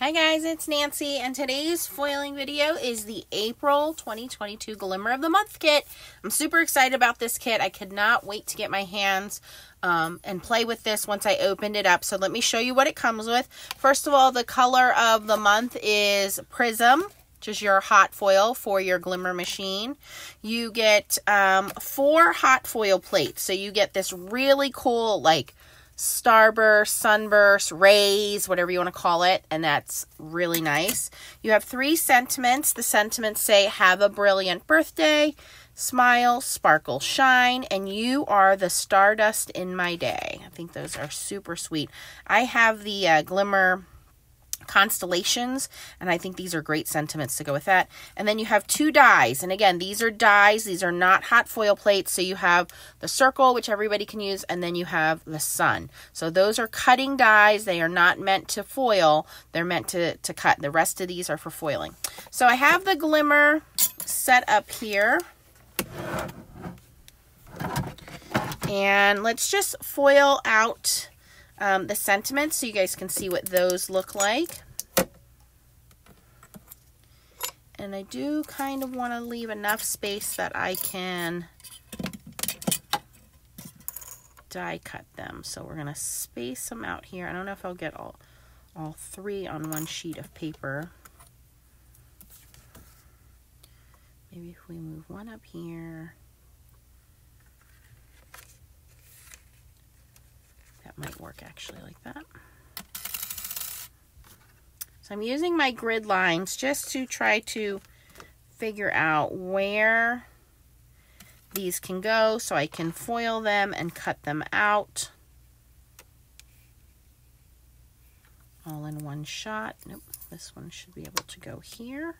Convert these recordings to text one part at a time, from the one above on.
Hi guys, it's Nancy, and today's foiling video is the April 2022 Glimmer of the Month kit. I'm super excited about this kit. I could not wait to get my hands and play with this once I opened it up. So let me show you what it comes with. First of all, the color of the month is Prism, which is your hot foil for your Glimmer machine. You get 4 hot foil plates. So you get this really cool, like, starburst, sunburst, rays, whatever you want to call it, and that's really nice. You have 3 sentiments. The sentiments say, have a brilliant birthday, smile, sparkle, shine, and you are the stardust in my day. I think those are super sweet. I have the Glimmer constellations, and I think these are great sentiments to go with that. And then you have 2 dies, and again, these are dies. These are not hot foil plates. So you have the circle, which everybody can use, and then you have the sun. So those are cutting dies. They are not meant to foil. They're meant to cut. The rest of these are for foiling. So I have the Glimmer set up here, and let's just foil out the sentiments so you guys can see what those look like. And I do kind of want to leave enough space that I can die cut them. So we're going to space them out here. I don't know if I'll get all 3 on one sheet of paper. Maybe if we move one up here. That might work actually like that. So I'm using my grid lines just to try to figure out where these can go so I can foil them and cut them out all in one shot. Nope, this one should be able to go here.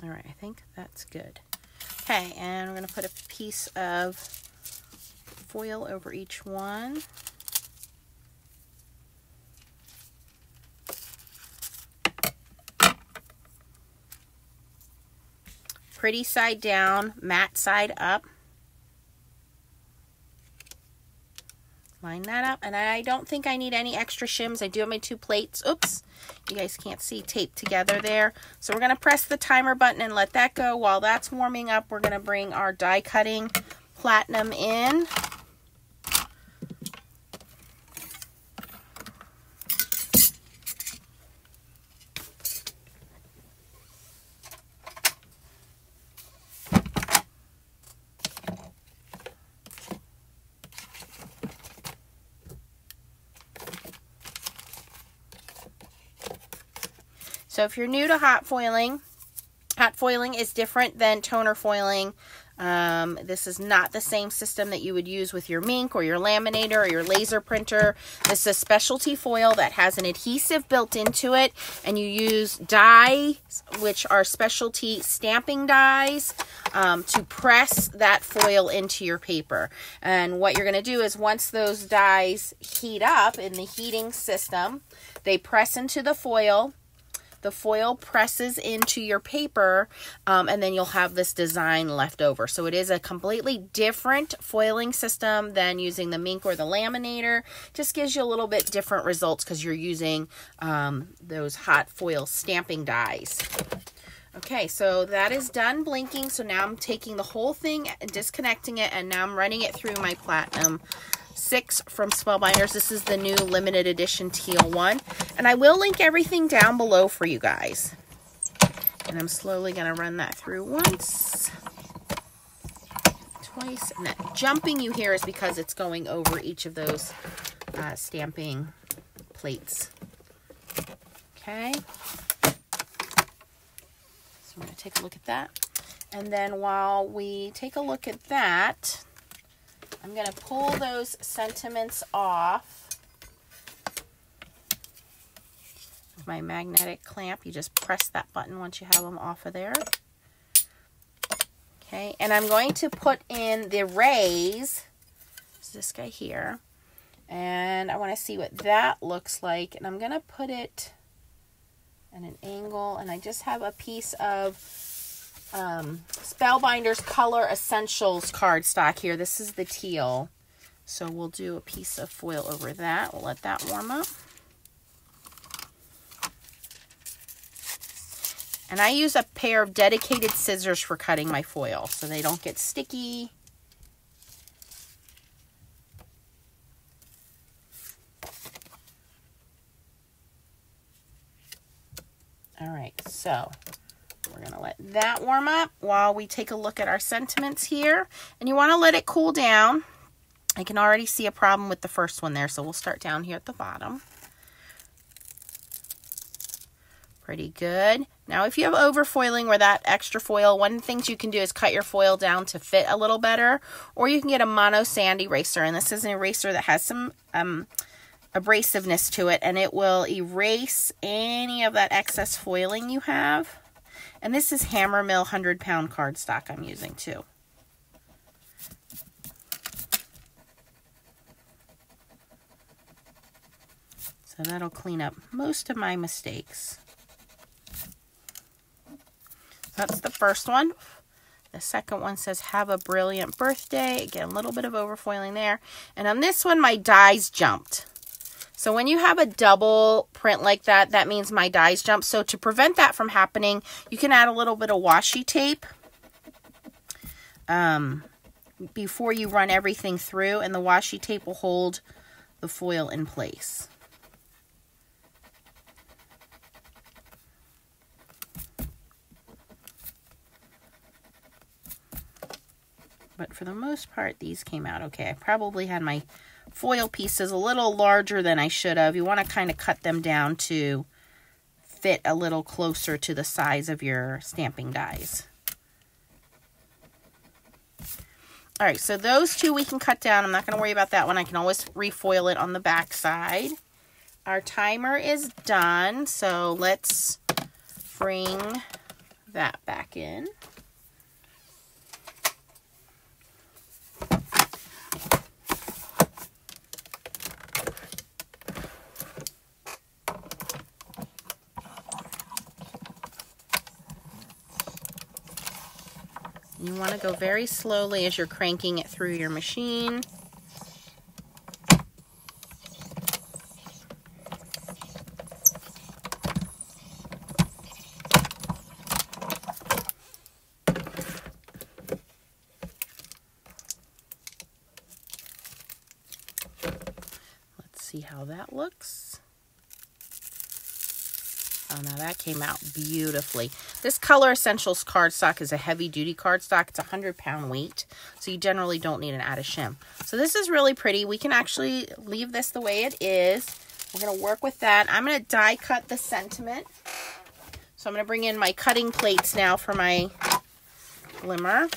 All right, I think that's good. Okay, and we're going to put a piece of foil over each one. Pretty side down, matte side up. Line that up, and I don't think I need any extra shims. I do have my 2 plates. Oops, you guys can't see, taped together there. So we're going to press the timer button and let that go. While that's warming up, we're going to bring our die cutting platinum in. So if you're new to hot foiling is different than toner foiling. This is not the same system that you would use with your Mink or your laminator or your laser printer. This is a specialty foil that has an adhesive built into it, and you use dies, which are specialty stamping dies, to press that foil into your paper. And what you're going to do is once those dies heat up in the heating system, they press into the foil. The foil presses into your paper, and then you'll have this design left over. So it is a completely different foiling system than using the Mink or the laminator. Just gives you a little bit different results because you're using those hot foil stamping dies. Okay, so that is done blinking. So now I'm taking the whole thing and disconnecting it, and now I'm running it through my Platinum 6 from Spellbinders. This is the new limited edition teal one, and I will link everything down below for you guys. And I'm slowly going to run that through once, twice, and that jumping you hear is because it's going over each of those stamping plates. Okay, so I'm going to take a look at that, and then while we take a look at that, I'm going to pull those sentiments off with my magnetic clamp. You just press that button once you have them off of there. Okay, and I'm going to put in the rays. It's this guy here. And I want to see what that looks like. And I'm going to put it and an angle, and I just have a piece of Spellbinders Color Essentials cardstock here. This is the teal, so we'll do a piece of foil over that. We'll let that warm up. And I use a pair of dedicated scissors for cutting my foil so they don't get sticky. All right, so we're going to let that warm up while we take a look at our sentiments here. And you want to let it cool down. I can already see a problem with the first one there, so we'll start down here at the bottom. Pretty good. Now, if you have overfoiling or that extra foil, one of the things you can do is cut your foil down to fit a little better, or you can get a mono sand eraser, and this is an eraser that has some abrasiveness to it, and it will erase any of that excess foiling you have. And this is Hammer Mill 100-pound cardstock I'm using too. So that'll clean up most of my mistakes. That's the first one. The second one says, have a brilliant birthday. Again, a little bit of overfoiling there. And on this one, my dies jumped. So when you have a double print like that, that means my dies jump. So to prevent that from happening, you can add a little bit of washi tape before you run everything through, and the washi tape will hold the foil in place. But for the most part, these came out okay. I probably had my foil pieces a little larger than I should have. You want to kind of cut them down to fit a little closer to the size of your stamping dies. All right, so those two we can cut down. I'm not going to worry about that one. I can always refoil it on the back side. Our timer is done, so let's bring that back in. You want to go very slowly as you're cranking it through your machine. Let's see how that looks. Oh, now that came out beautifully. This Color Essentials cardstock is a heavy-duty cardstock. It's a 100-pound weight, so you generally don't need an added shim. So this is really pretty. We can actually leave this the way it is. We're going to work with that. I'm going to die cut the sentiment. So I'm going to bring in my cutting plates now for my Glimmer.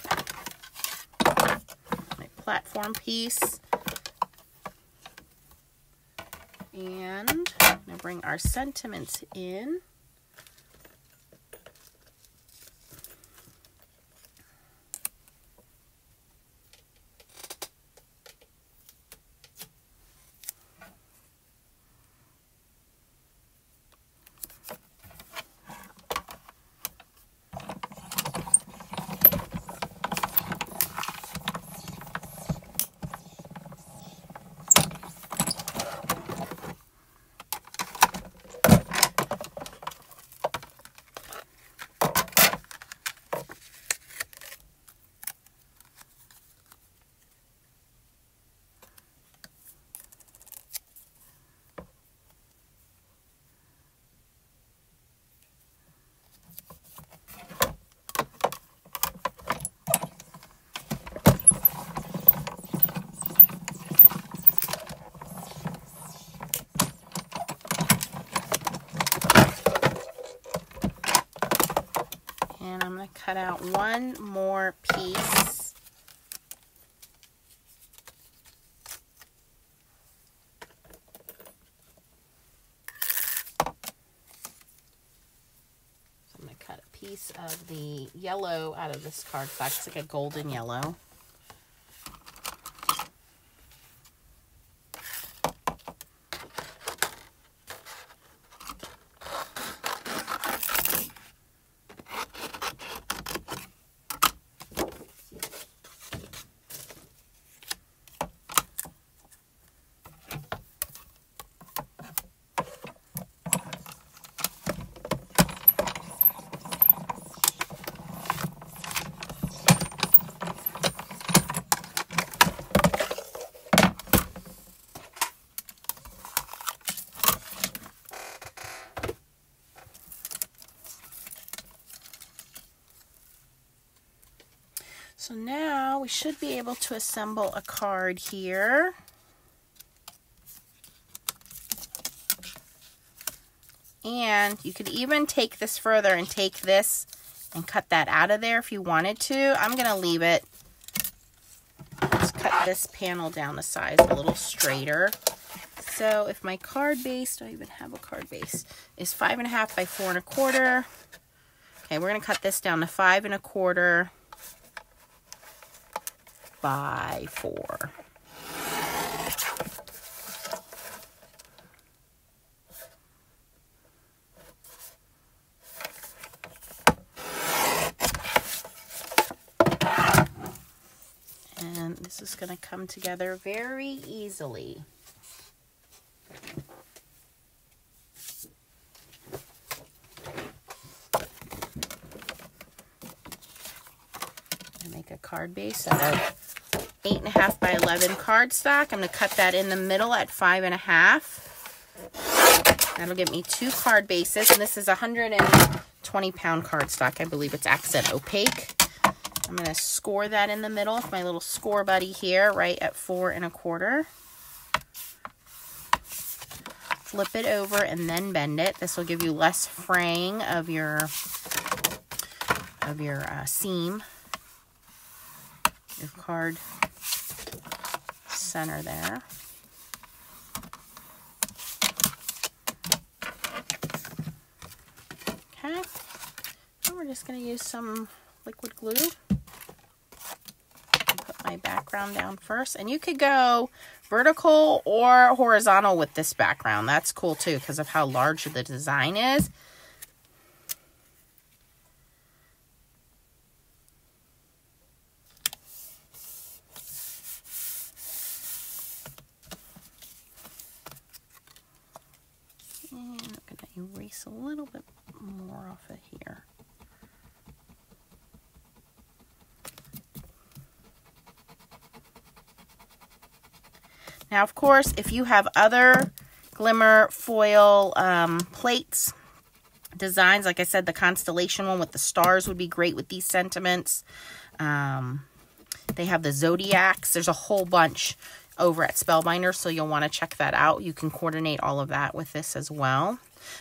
My platform piece. And I'm going to bring our sentiments in. And I'm going to cut out one more piece. So I'm going to cut a piece of the yellow out of this cardstock. It's like a golden yellow. So now we should be able to assemble a card here. And you could even take this further and take this and cut that out of there if you wanted to. I'm going to leave it. Just cut this panel down the size a little straighter. So if my card base, do I even have a card base, is 5.5 by 4.25. Okay, we're going to cut this down to 5.25 by 4. And this is going to come together very easily. Make a card base out of 8.5 by 11 cardstock. I'm going to cut that in the middle at 5.5. That'll give me 2 card bases, and this is 120-pound cardstock. I believe it's accent opaque. I'm going to score that in the middle with my little score buddy here, right at 4.25. Flip it over and then bend it. This will give you less fraying of your seam. Your card center there. Okay, and we're just going to use some liquid glue. Put my background down first, and you could go vertical or horizontal with this background. That's cool too because of how large the design is. And I'm going to erase a little bit more off of here. Now, of course, if you have other Glimmer foil plates, designs, like I said, the constellation one with the stars would be great with these sentiments. They have the zodiacs. There's a whole bunch over at Spellbinders, so you'll want to check that out. You can coordinate all of that with this as well.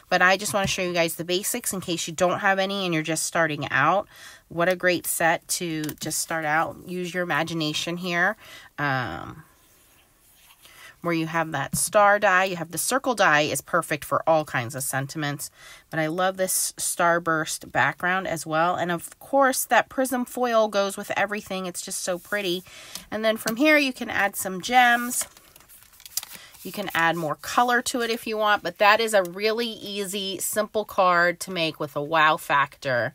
But I just want to show you guys the basics in case you don't have any and you're just starting out. What a great set to just start out. Use your imagination here. Where you have that star die, you have the circle die is perfect for all kinds of sentiments. But I love this starburst background as well. And of course, that prism foil goes with everything. It's just so pretty. And then from here, you can add some gems. You can add more color to it if you want. But that is a really easy, simple card to make with a wow factor.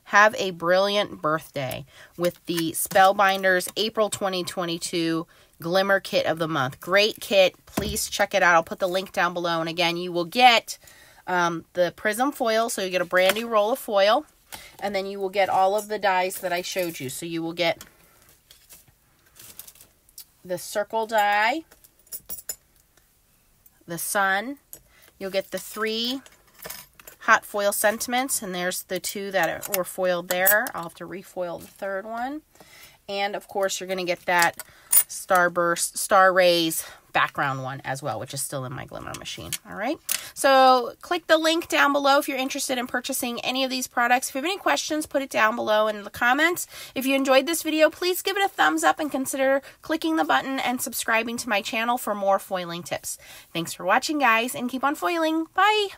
Have a brilliant birthday with the Spellbinders April 2022 Glimmer Kit of the Month. Great kit. Please check it out. I'll put the link down below. And again, you will get the prism foil. So you get a brand new roll of foil. And then you will get all of the dies that I showed you. So you will get the circle die, the sun. You'll get the 3 hot foil sentiments. And there's the 2 that were foiled there. I'll have to refoil the 3rd one. And of course, you're going to get that starburst, star rays background one as well, which is still in my Glimmer machine. All right. So click the link down below if you're interested in purchasing any of these products. If you have any questions, put it down below in the comments. If you enjoyed this video, please give it a thumbs up and consider clicking the button and subscribing to my channel for more foiling tips. Thanks for watching, guys, and keep on foiling. Bye.